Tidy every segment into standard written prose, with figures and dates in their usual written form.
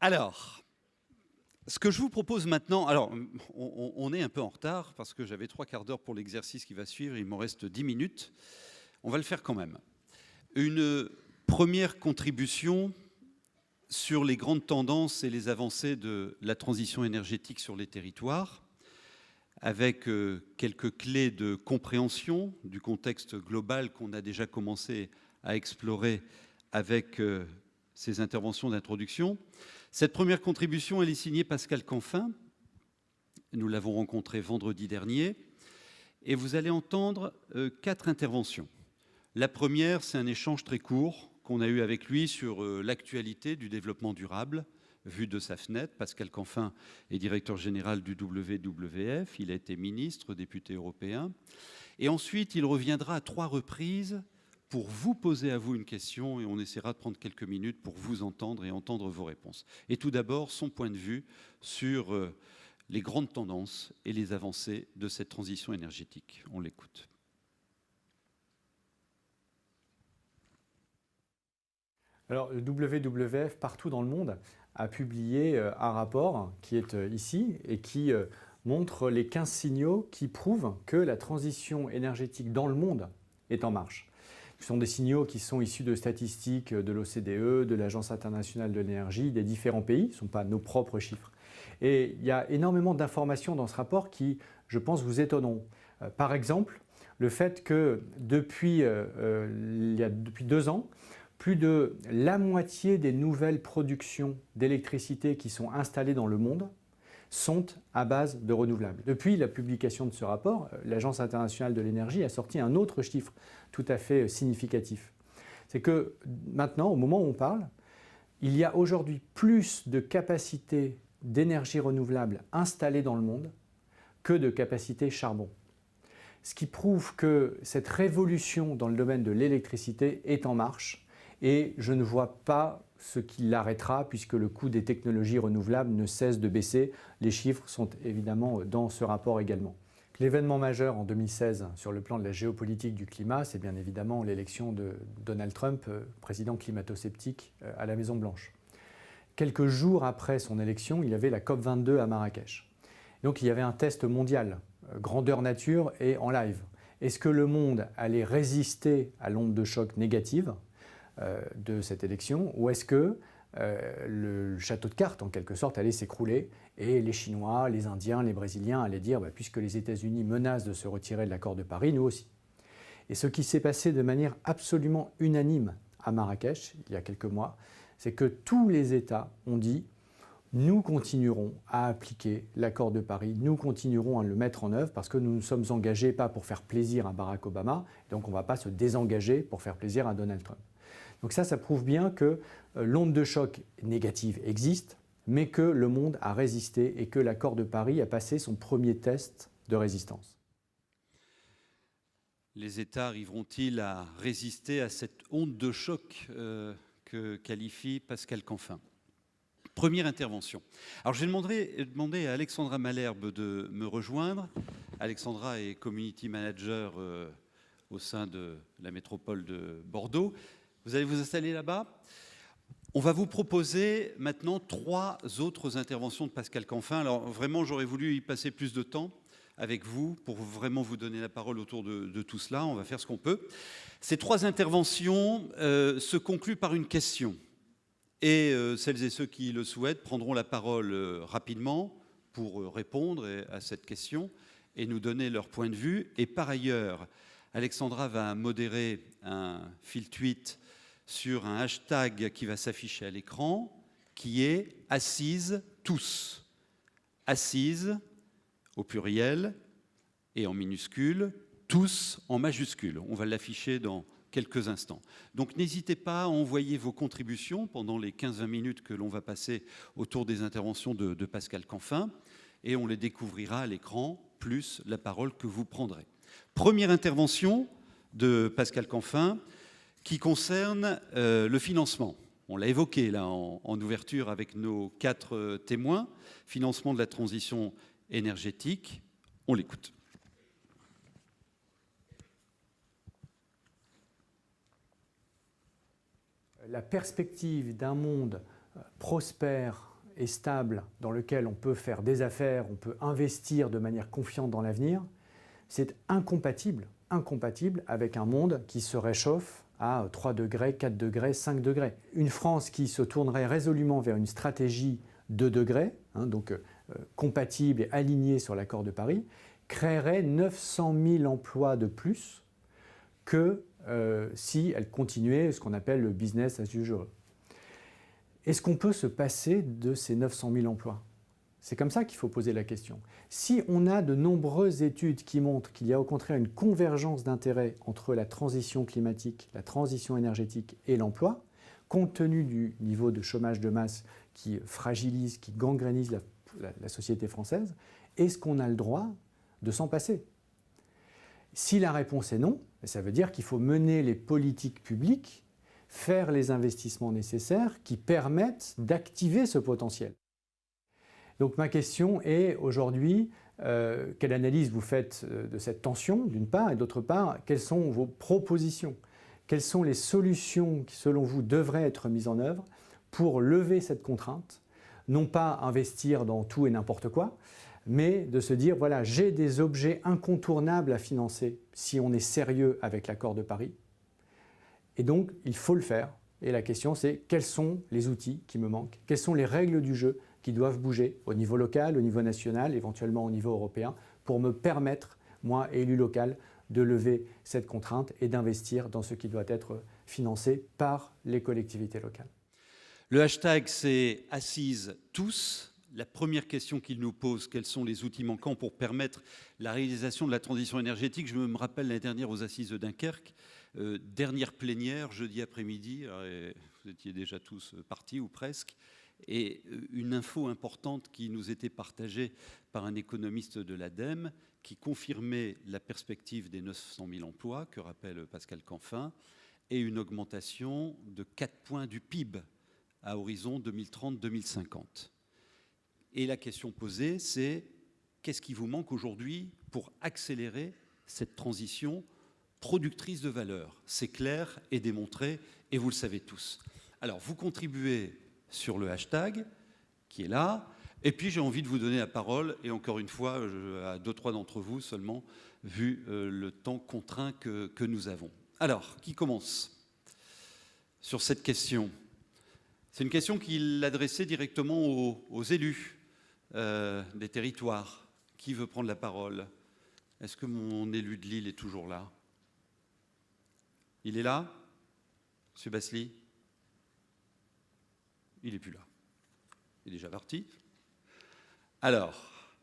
Alors, ce que je vous propose maintenant, alors on est un peu en retard parce que j'avais 3/4 d'heure pour l'exercice qui va suivre, il m'en reste 10 minutes. On va le faire quand même. Une première contribution sur les grandes tendances et les avancées de la transition énergétique sur les territoires, avec quelques clés de compréhension du contexte global qu'on a déjà commencé à explorer avec ces interventions d'introduction. Cette première contribution, elle est signée Pascal Canfin. Nous l'avons rencontré vendredi dernier. Et vous allez entendre 4 interventions. La première, c'est un échange très court qu'on a eu avec lui sur l'actualité du développement durable, vu de sa fenêtre. Pascal Canfin est directeur général du WWF, il a été ministre, député européen. Et ensuite, il reviendra à 3 reprises pour vous poser à vous une question, et on essaiera de prendre quelques minutes pour vous entendre et entendre vos réponses. Et tout d'abord, son point de vue sur les grandes tendances et les avancées de cette transition énergétique. On l'écoute. Alors, le WWF, partout dans le monde, a publié un rapport qui est ici et qui montre les 15 signaux qui prouvent que la transition énergétique dans le monde est en marche. Ce sont des signaux qui sont issus de statistiques de l'OCDE, de l'Agence internationale de l'énergie, des différents pays, ce ne sont pas nos propres chiffres. Et il y a énormément d'informations dans ce rapport qui, je pense, vous étonneront. Par exemple, le fait que depuis 2 ans, plus de la moitié des nouvelles productions d'électricité qui sont installées dans le monde sont à base de renouvelables. Depuis la publication de ce rapport, l'Agence internationale de l'énergie a sorti un autre chiffre tout à fait significatif. C'est que maintenant, au moment où on parle, il y a aujourd'hui plus de capacités d'énergie renouvelable installées dans le monde que de capacités charbon. Ce qui prouve que cette révolution dans le domaine de l'électricité est en marche et je ne vois pas ce qui l'arrêtera puisque le coût des technologies renouvelables ne cesse de baisser. Les chiffres sont évidemment dans ce rapport également. L'événement majeur en 2016 sur le plan de la géopolitique du climat, c'est bien évidemment l'élection de Donald Trump, président climato-sceptique à la Maison-Blanche. Quelques jours après son élection, il y avait la COP22 à Marrakech. Donc il y avait un test mondial, grandeur nature et en live. Est-ce que le monde allait résister à l'onde de choc négative de cette élection ou est-ce que le château de cartes, en quelque sorte, allait s'écrouler et les Chinois, les Indiens, les Brésiliens allaient dire puisque les États-Unis menacent de se retirer de l'accord de Paris, nous aussi. Et ce qui s'est passé de manière absolument unanime à Marrakech, il y a quelques mois, c'est que tous les États ont dit nous continuerons à appliquer l'accord de Paris, nous continuerons à le mettre en œuvre parce que nous nous sommes engagés pas pour faire plaisir à Barack Obama, donc on ne va pas se désengager pour faire plaisir à Donald Trump. Donc ça prouve bien que l'onde de choc négative existe, mais que le monde a résisté et que l'accord de Paris a passé son premier test de résistance. Les États arriveront-ils à résister à cette onde de choc que qualifie Pascal Canfin? Première intervention. Alors je vais demander à Alexandra Malherbe de me rejoindre. Alexandra est Community Manager au sein de la métropole de Bordeaux. Vous allez vous installer là-bas. On va vous proposer maintenant 3 autres interventions de Pascal Canfin. Alors vraiment, j'aurais voulu y passer plus de temps avec vous pour vraiment vous donner la parole autour de tout cela. On va faire ce qu'on peut. Ces 3 interventions se concluent par une question. Et celles et ceux qui le souhaitent prendront la parole rapidement pour répondre à cette question et nous donner leur point de vue. Et par ailleurs, Alexandra va modérer un fil tweet sur un hashtag qui va s'afficher à l'écran, qui est « Assises tous ». Assises au pluriel et en minuscule, tous en majuscule. On va l'afficher dans quelques instants. Donc n'hésitez pas à envoyer vos contributions pendant les 15-20 minutes que l'on va passer autour des interventions de Pascal Canfin et on les découvrira à l'écran, plus la parole que vous prendrez. Première intervention de Pascal Canfin qui concerne le financement. On l'a évoqué là en ouverture avec nos 4 témoins, financement de la transition énergétique. On l'écoute. La perspective d'un monde prospère et stable, dans lequel on peut faire des affaires, on peut investir de manière confiante dans l'avenir, c'est incompatible avec un monde qui se réchauffe à 3 degrés, 4 degrés, 5 degrés. Une France qui se tournerait résolument vers une stratégie 2 degrés, compatible et alignée sur l'accord de Paris, créerait 900 000 emplois de plus que si elle continuait ce qu'on appelle le business as usual. Est-ce qu'on peut se passer de ces 900 000 emplois? C'est comme ça qu'il faut poser la question. Si on a de nombreuses études qui montrent qu'il y a au contraire une convergence d'intérêts entre la transition climatique, la transition énergétique et l'emploi, compte tenu du niveau de chômage de masse qui fragilise, qui gangrénise la société française, est-ce qu'on a le droit de s'en passer? Si la réponse est non, ça veut dire qu'il faut mener les politiques publiques, faire les investissements nécessaires qui permettent d'activer ce potentiel. Donc ma question est aujourd'hui, quelle analyse vous faites de cette tension d'une part, et d'autre part, quelles sont vos propositions? Quelles sont les solutions qui, selon vous, devraient être mises en œuvre pour lever cette contrainte? Non pas investir dans tout et n'importe quoi, mais de se dire, voilà, j'ai des objets incontournables à financer si on est sérieux avec l'accord de Paris. Et donc, il faut le faire. Et la question, c'est quels sont les outils qui me manquent? Quelles sont les règles du jeu qui doivent bouger au niveau local, au niveau national, éventuellement au niveau européen, pour me permettre, moi, élu local, de lever cette contrainte et d'investir dans ce qui doit être financé par les collectivités locales. Le hashtag, c'est Assises tous. La première question qu'il nous pose, quels sont les outils manquants pour permettre la réalisation de la transition énergétique? Je me rappelle l'année dernière aux Assises de Dunkerque, dernière plénière, jeudi après-midi, vous étiez déjà tous partis ou presque, et une info importante qui nous était partagée par un économiste de l'ADEME qui confirmait la perspective des 900 000 emplois que rappelle Pascal Canfin et une augmentation de 4 points du PIB à horizon 2030-2050. Et la question posée, c'est qu'est-ce qui vous manque aujourd'hui pour accélérer cette transition productrice de valeur? C'est clair et démontré, et vous le savez tous. Alors, vous contribuez sur le hashtag qui est là, et puis j'ai envie de vous donner la parole, et encore une fois, à 2-3 d'entre vous seulement, vu le temps contraint que nous avons. Alors, qui commence sur cette question? C'est une question qu'il adressait directement aux élus des territoires. Qui veut prendre la parole? Est-ce que mon élu de Lille est toujours là? Il est là? Monsieur Basselis? Il n'est plus là. Il est déjà parti. Alors,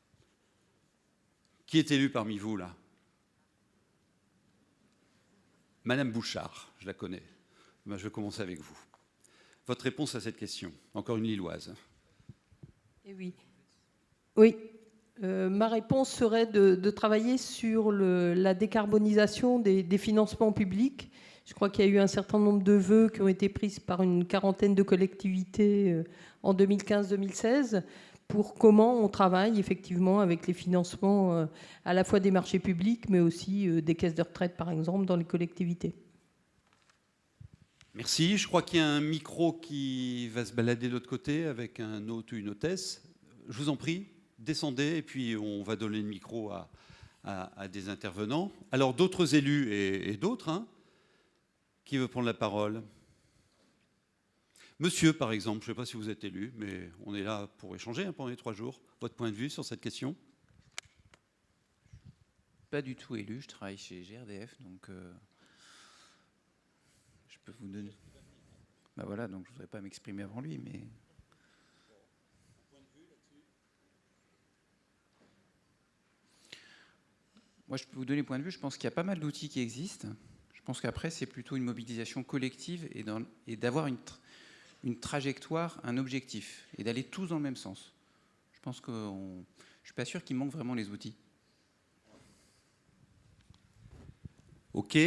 qui est élu parmi vous, là? Madame Bouchard, je la connais. Ben, je vais commencer avec vous. Votre réponse à cette question, encore une Lilloise. Eh oui. Oui. Ma réponse serait de travailler sur la décarbonisation des financements publics. Je crois qu'il y a eu un certain nombre de vœux qui ont été pris par une quarantaine de collectivités en 2015-2016 pour comment on travaille effectivement avec les financements à la fois des marchés publics, mais aussi des caisses de retraite, par exemple, dans les collectivités. Merci. Je crois qu'il y a un micro qui va se balader de l'autre côté avec un hôte ou une hôtesse. Je vous en prie, descendez et puis on va donner le micro à des intervenants. Alors d'autres élus et d'autres, hein, qui veut prendre la parole? Monsieur, par exemple, je ne sais pas si vous êtes élu, mais on est là pour échanger pendant les 3 jours. Votre point de vue sur cette question? Pas du tout élu, je travaille chez GRDF, donc je peux vous donner... Ben voilà, donc je ne voudrais pas m'exprimer avant lui, mais... Moi, je peux vous donner le point de vue, je pense qu'il y a pas mal d'outils qui existent. Je pense qu'après, c'est plutôt une mobilisation collective et d'avoir une trajectoire, un objectif, et d'aller tous dans le même sens. Je pense que je ne suis pas sûr qu'il manque vraiment les outils. Ok.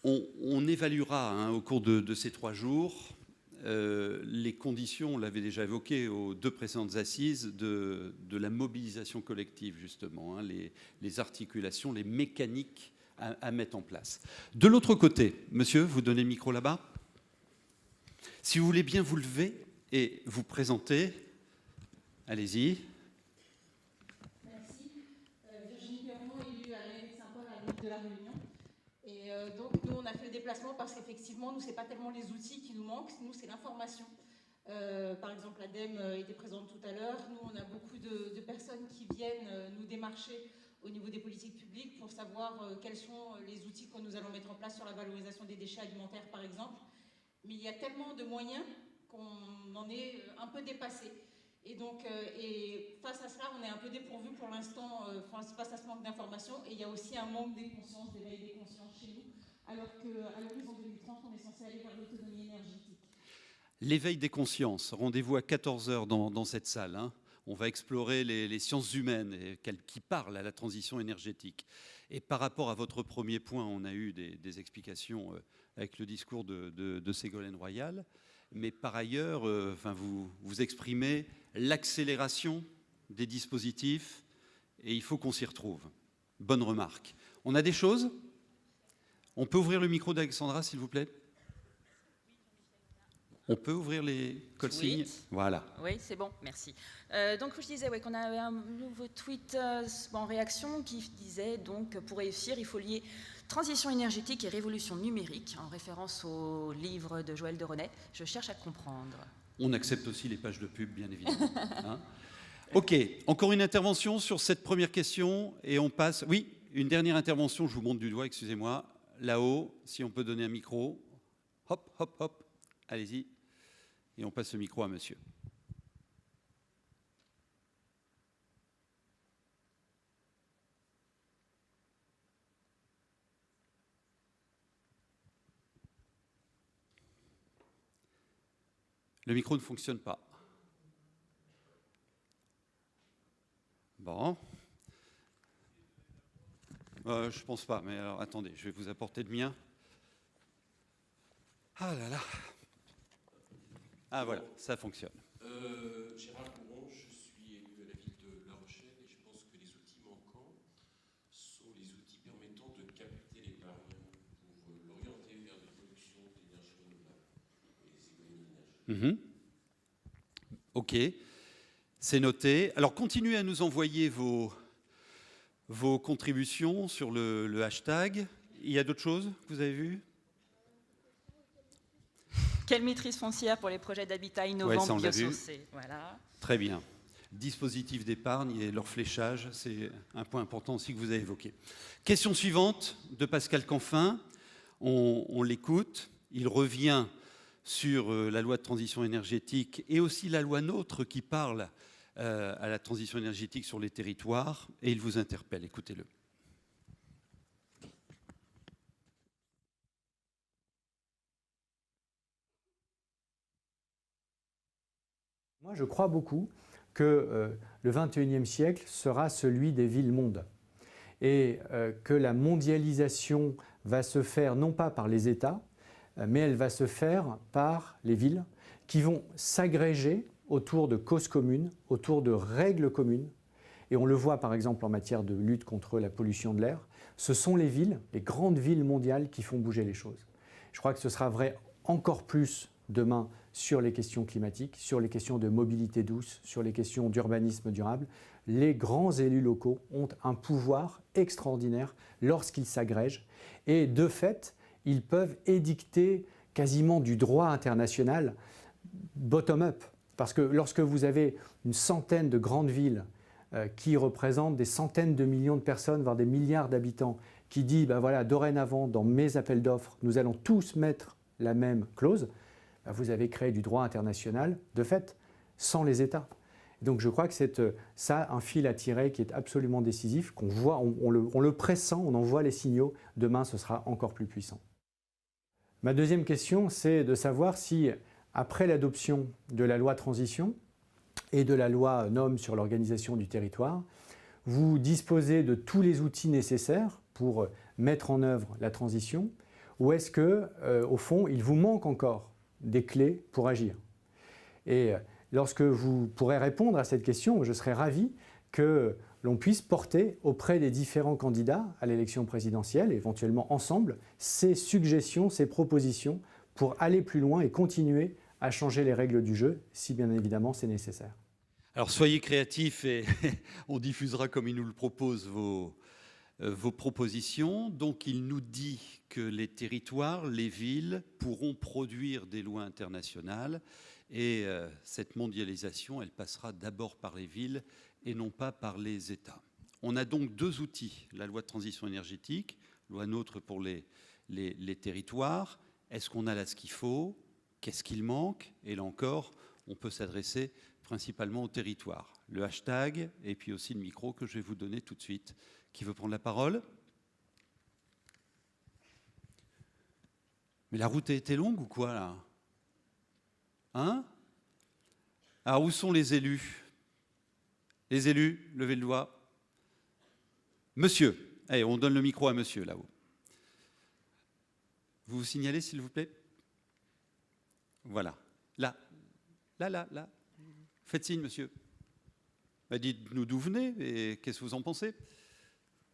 On évaluera hein, au cours de ces 3 jours les conditions, on l'avait déjà évoqué aux 2 précédentes assises, de la mobilisation collective, justement, hein, les articulations, les mécaniques à mettre en place. De l'autre côté, monsieur, vous donnez le micro là-bas. Si vous voulez bien vous lever et vous présenter. Allez-y. Merci. Virginie Perron, élue à la mairie de Saint-Paul à l'île de la Réunion. Et donc, nous, on a fait le déplacement parce qu'effectivement, nous, ce n'est pas tellement les outils qui nous manquent, nous, c'est l'information. Par exemple, l'ADEME était présente tout à l'heure. Nous, on a beaucoup de personnes qui viennent nous démarcher au niveau des politiques publiques pour savoir quels sont les outils que nous allons mettre en place sur la valorisation des déchets alimentaires, par exemple. Mais il y a tellement de moyens qu'on en est un peu dépassé. Et donc, et face à cela, on est un peu dépourvu pour l'instant face à ce manque d'informations. Et il y a aussi un manque des consciences, d'éveil des consciences chez nous, alors qu'à l'horizon 2030, on est censé aller vers l'autonomie énergétique. L'éveil des consciences. Rendez-vous à 14 h dans cette salle. Hein. On va explorer les sciences humaines qui parlent à la transition énergétique. Et par rapport à votre premier point, on a eu des explications avec le discours de Ségolène Royal. Mais par ailleurs, vous exprimez l'accélération des dispositifs et il faut qu'on s'y retrouve. Bonne remarque. On a des choses ? On peut ouvrir le micro d'Alexandra, s'il vous plaît ? On peut ouvrir les consignes ? Oui. Voilà. Oui, c'est bon, merci. Donc, je disais qu'on avait un nouveau tweet en réaction qui disait donc pour réussir, il faut lier transition énergétique et révolution numérique, en référence au livre de Joël de René. Je cherche à comprendre. On accepte aussi les pages de pub, bien évidemment. Hein. Ok, encore une intervention sur cette première question et on passe. Oui, une dernière intervention, je vous montre du doigt, excusez-moi. Là-haut, si on peut donner un micro. Hop, hop, hop. Allez-y. Et on passe le micro à monsieur. Le micro ne fonctionne pas. Bon. Je pense pas, mais alors attendez, je vais vous apporter le mien. Ah là là. Ah voilà, ça fonctionne. Gérard Couron, je suis élu à la ville de La Rochelle et je pense que les outils manquants sont les outils permettant de capter l'épargne pour l'orienter vers des productions d'énergie renouvelable et des économies d'énergie. Ok, c'est noté. Alors continuez à nous envoyer vos contributions sur le hashtag. Il y a d'autres choses que vous avez vues ? Quelle maîtrise foncière pour les projets d'habitat innovants biosourcés. Voilà. Très bien. Dispositif d'épargne et leur fléchage, c'est un point important aussi que vous avez évoqué. Question suivante de Pascal Canfin. On l'écoute. Il revient sur la loi de transition énergétique et aussi la loi NOTRe qui parle à la transition énergétique sur les territoires et il vous interpelle. Écoutez-le. Moi, je crois beaucoup que le XXIe siècle sera celui des villes-mondes et que la mondialisation va se faire non pas par les États, mais elle va se faire par les villes qui vont s'agréger autour de causes communes, autour de règles communes. Et on le voit par exemple en matière de lutte contre la pollution de l'air. Ce sont les villes, les grandes villes mondiales qui font bouger les choses. Je crois que ce sera vrai encore plus demain sur les questions climatiques, sur les questions de mobilité douce, sur les questions d'urbanisme durable. Les grands élus locaux ont un pouvoir extraordinaire lorsqu'ils s'agrègent et de fait, ils peuvent édicter quasiment du droit international bottom-up. Parce que lorsque vous avez une centaine de grandes villes qui représentent des centaines de millions de personnes, voire des milliards d'habitants, qui disent ben voilà, dorénavant, dans mes appels d'offres, nous allons tous mettre la même clause, ben vous avez créé du droit international, de fait, sans les États. Donc je crois que c'est ça un fil à tirer qui est absolument décisif, qu'on voit, on le pressent, on en voit les signaux, demain ce sera encore plus puissant. Ma deuxième question, c'est de savoir si, après l'adoption de la loi transition et de la loi NOM sur l'organisation du territoire, vous disposez de tous les outils nécessaires pour mettre en œuvre la transition, ou est-ce que, au fond, il vous manque encore des clés pour agir? Et lorsque vous pourrez répondre à cette question, je serai ravi que l'on puisse porter auprès des différents candidats à l'élection présidentielle, éventuellement ensemble, ces suggestions, ces propositions pour aller plus loin et continuer à changer les règles du jeu, si bien évidemment c'est nécessaire. Alors soyez créatifs et on diffusera comme il nous le propose vos propositions. Donc il nous dit que les territoires, les villes pourront produire des lois internationales et cette mondialisation, elle passera d'abord par les villes et non pas par les États. On a donc deux outils, la loi de transition énergétique, loi NOTRe pour les territoires. Est-ce qu'on a là ce qu'il faut? Qu'est-ce qu'il manque? Et là encore, on peut s'adresser principalement au territoire. Le hashtag et puis aussi le micro que je vais vous donner tout de suite. Qui veut prendre la parole? Mais la route a été longue ou quoi là? Hein? Alors où sont les élus? Les élus, levez le doigt. Monsieur, allez, on donne le micro à monsieur là-haut. Vous vous signalez s'il vous plaît? Voilà. Là. Faites signe, monsieur. Bah, dites-nous d'où venez et qu'est-ce que vous en pensez.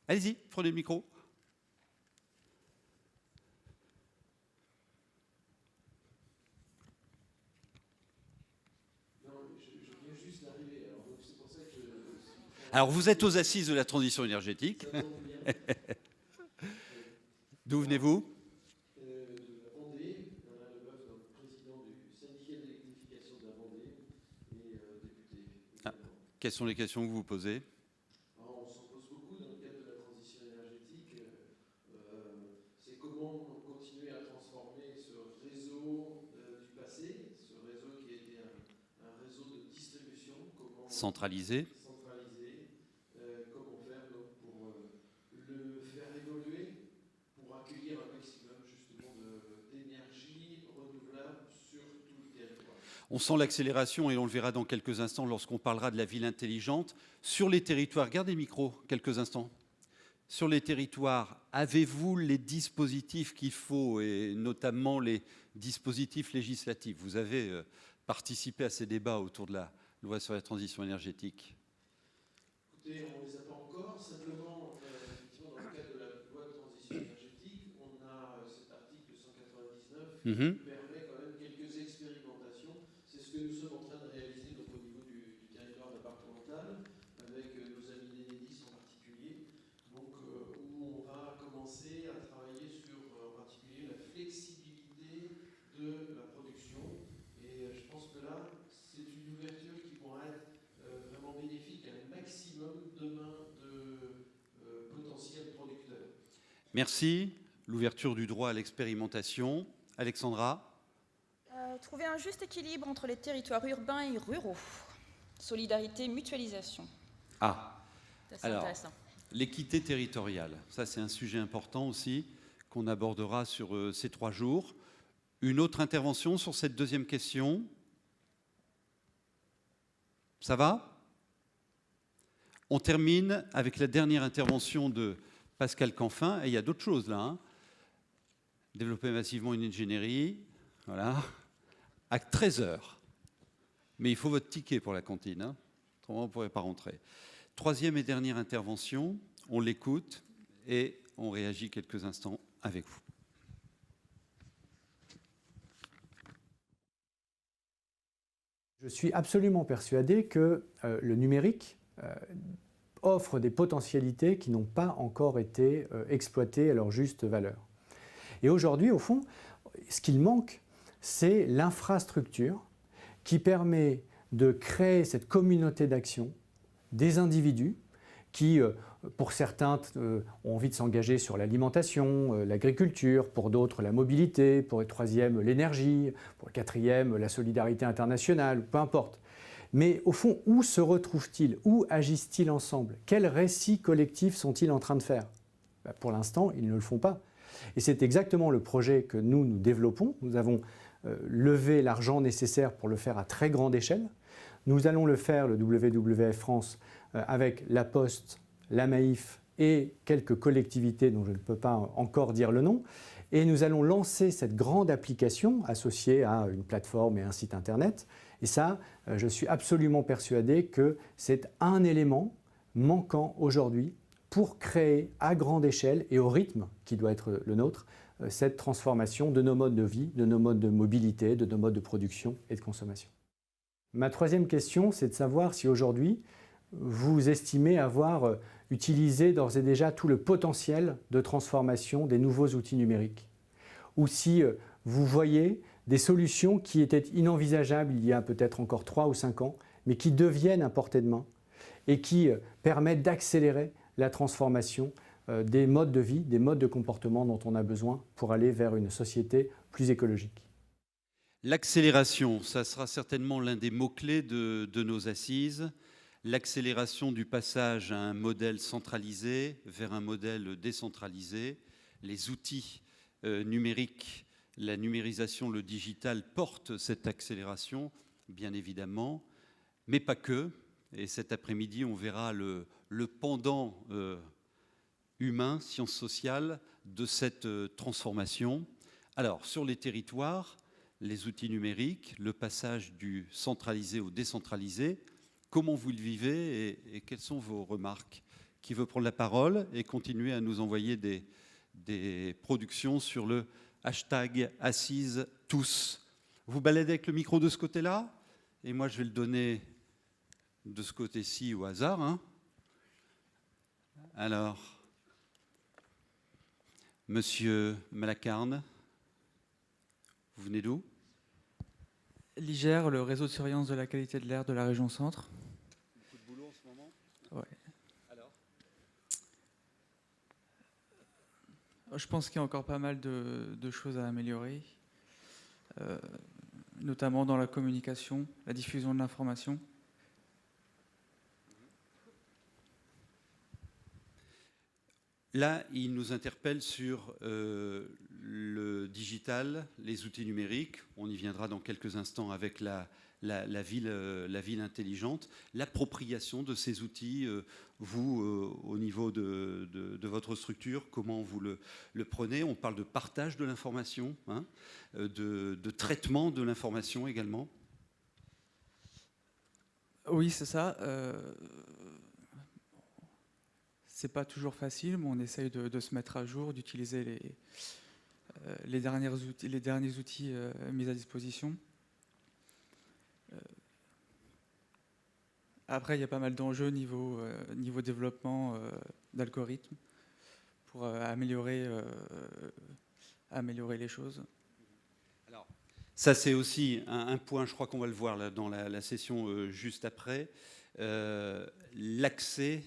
Allez-y, prenez le micro. Alors, vous êtes aux assises de la transition énergétique. D'où venez-vous? Quelles sont les questions que vous vous posez? On s'en pose beaucoup dans le cadre de la transition énergétique. C'est comment continuer à transformer ce réseau du passé, ce réseau qui a été un réseau de distribution, comment centralisé. Comment faire donc, pour le faire évoluer, pour accueillir un maximum justement d'énergie renouvelable sur tout le territoire. On sent l'accélération et on le verra dans quelques instants lorsqu'on parlera de la ville intelligente. Sur les territoires, gardez le micro quelques instants. Sur les territoires, avez-vous les dispositifs qu'il faut et notamment les dispositifs législatifs? Vous avez participé à ces débats autour de la loi sur la transition énergétique. Écoutez, on ne les a pas encore. Simplement, effectivement, dans le cadre de la loi de transition énergétique, on a cet article 199 qui permet quand même quelques expérimentations. C'est ce que nous sommes en train de réaliser donc, au niveau du territoire départemental, avec nos amis d'Enedis en particulier, donc, où on va commencer à travailler sur en particulier la flexibilité de la production. Et je pense que là, c'est une ouverture qui pourra être vraiment bénéfique à un maximum demain de potentiels producteurs. Merci. L'ouverture du droit à l'expérimentation. Alexandra? Trouver un juste équilibre entre les territoires urbains et ruraux. Solidarité, mutualisation. Ah, C'est alors, intéressant. l'équité territoriale. Ça, c'est un sujet important aussi qu'on abordera sur ces 3 jours. Une autre intervention sur cette deuxième question? Ça va? On termine avec la dernière intervention de Pascal Canfin. Et il y a d'autres choses là. Hein. Développer massivement une ingénierie. Voilà. À 13h. Mais il faut votre ticket pour la cantine. Hein. Autrement, vous ne pourrez pas rentrer. Troisième et dernière intervention. On l'écoute et on réagit quelques instants avec vous. Je suis absolument persuadé que le numérique offre des potentialités qui n'ont pas encore été exploitées à leur juste valeur. Et aujourd'hui, au fond, ce qu'il manque, c'est l'infrastructure qui permet de créer cette communauté d'action des individus qui, pour certains, ont envie de s'engager sur l'alimentation, l'agriculture, pour d'autres la mobilité, pour le troisième l'énergie, pour le quatrième la solidarité internationale, peu importe. Mais au fond, où se retrouvent-ils? Où agissent-ils ensemble? Quels récits collectifs sont-ils en train de faire? Pour l'instant, ils ne le font pas. Et c'est exactement le projet que nous développons. Nous avons levé l'argent nécessaire pour le faire à très grande échelle. Nous allons le faire, le WWF France, avec la Poste, la Maïf et quelques collectivités dont je ne peux pas encore dire le nom. Et nous allons lancer cette grande application associée à une plateforme et un site internet. Et ça, je suis absolument persuadé que c'est un élément manquant aujourd'hui pour créer à grande échelle et au rythme qui doit être le nôtre, cette transformation de nos modes de vie, de nos modes de mobilité, de nos modes de production et de consommation. Ma troisième question, c'est de savoir si aujourd'hui, vous estimez avoir utilisé d'ores et déjà tout le potentiel de transformation des nouveaux outils numériques, ou si vous voyez des solutions qui étaient inenvisageables il y a peut-être encore 3 ou 5 ans, mais qui deviennent à portée de main et qui permettent d'accélérer la transformation des modes de vie, des modes de comportement dont on a besoin pour aller vers une société plus écologique. L'accélération, ça sera certainement l'un des mots-clés de nos assises. L'accélération du passage à un modèle centralisé vers un modèle décentralisé. Les outils numériques, la numérisation, le digital portent cette accélération, bien évidemment, mais pas que. Et cet après-midi, on verra le pendant humain, sciences sociales, de cette transformation. Alors, sur les territoires, les outils numériques, le passage du centralisé au décentralisé, comment vous le vivez et quelles sont vos remarques? Qui veut prendre la parole et continuer à nous envoyer des productions sur le hashtag Assises tous? Vous baladez avec le micro de ce côté-là et moi je vais le donner de ce côté-ci au hasard. Hein. Alors, Monsieur Malacarne, vous venez d'où? L'IGER, le réseau de surveillance de la qualité de l'air de la région Centre. Beaucoup de boulot en ce moment? Ouais. Alors? Je pense qu'il y a encore pas mal de choses à améliorer, notamment dans la communication, la diffusion de l'information. Là, il nous interpelle sur le digital, les outils numériques. On y viendra dans quelques instants avec la ville intelligente. L'appropriation de ces outils, vous, au niveau de votre structure, comment vous le prenez? On parle de partage de l'information, hein, de traitement de l'information également. Oui, c'est ça. C'est pas toujours facile, mais on essaye de se mettre à jour, d'utiliser les derniers outils mis à disposition. Après, il y a pas mal d'enjeux niveau développement d'algorithmes pour améliorer les choses. Alors, ça, c'est aussi un point, je crois qu'on va le voir là, dans la session juste après, l'accès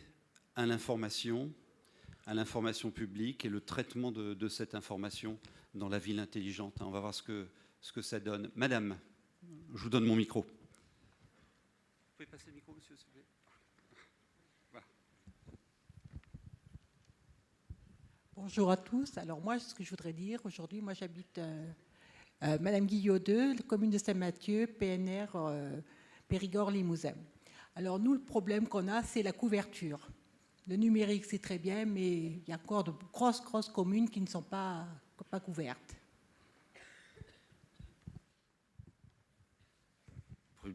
à l'information publique et le traitement de cette information dans la ville intelligente. On va voir ce que ça donne. Madame, je vous donne mon micro. Vous pouvez passer le micro, monsieur, s'il vous plaît? Voilà. Bonjour à tous. Alors moi, ce que je voudrais dire, aujourd'hui, moi j'habite Madame Guillot 2, la commune de Saint-Mathieu, PNR, Périgord-Limousin. Alors nous, le problème qu'on a, c'est la couverture. Le numérique, c'est très bien, mais il y a encore de grosses communes qui ne sont pas couvertes.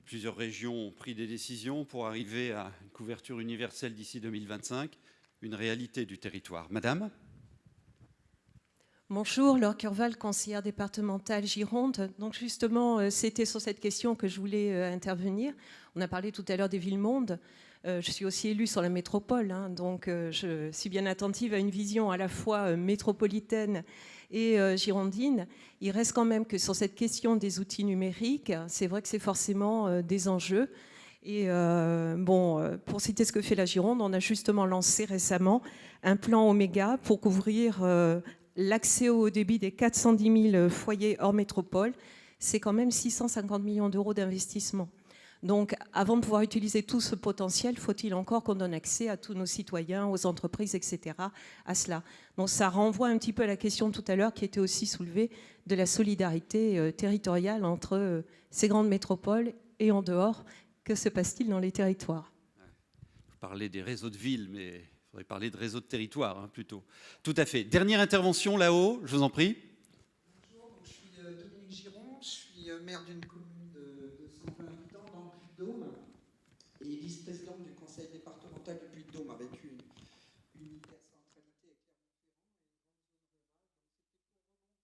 Plusieurs régions ont pris des décisions pour arriver à une couverture universelle d'ici 2025, une réalité du territoire. Madame? Bonjour, Laure Curval, conseillère départementale Gironde. Donc justement, c'était sur cette question que je voulais intervenir. On a parlé tout à l'heure des villes-mondes. Je suis aussi élue sur la métropole, hein, donc je suis bien attentive à une vision à la fois métropolitaine et girondine. Il reste quand même que sur cette question des outils numériques, c'est vrai que c'est forcément des enjeux. Et pour citer ce que fait la Gironde, on a justement lancé récemment un plan Oméga pour couvrir l'accès au haut débit des 410 000 foyers hors métropole. C'est quand même 650 millions d'euros d'investissement. Donc, avant de pouvoir utiliser tout ce potentiel, faut-il encore qu'on donne accès à tous nos citoyens, aux entreprises, etc., à cela. Donc, ça renvoie un petit peu à la question tout à l'heure qui était aussi soulevée de la solidarité territoriale entre ces grandes métropoles et en dehors. Que se passe-t-il dans les territoires? Vous parlez des réseaux de villes, mais il faudrait parler de réseaux de territoires, hein, plutôt. Tout à fait. Dernière intervention là-haut, je vous en prie. Bonjour, je suis Dominique Giron, je suis maire d'une commune de 120 habitants dans le Puy-de-Dôme et vice-présidente du conseil départemental du Puy-de-Dôme avec une hypercentralité à Clermont-Ferrand et une grande zone rurale. Donc c'était pour remonter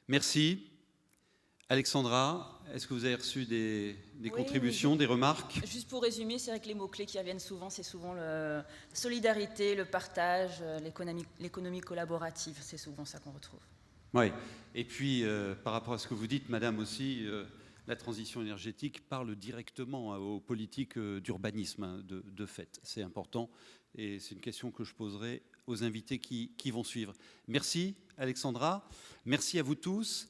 Merci. Alexandra, est-ce que vous avez reçu des Oui, contributions, des remarques? Juste pour résumer, c'est vrai que les mots-clés qui reviennent souvent, c'est souvent la solidarité, le partage, l'économie collaborative. C'est souvent ça qu'on retrouve. Oui. Et puis, par rapport à ce que vous dites, madame aussi, la transition énergétique parle directement aux politiques d'urbanisme, hein, de fait. C'est important et c'est une question que je poserai aux invités qui vont suivre. Merci, Alexandra. Merci à vous tous.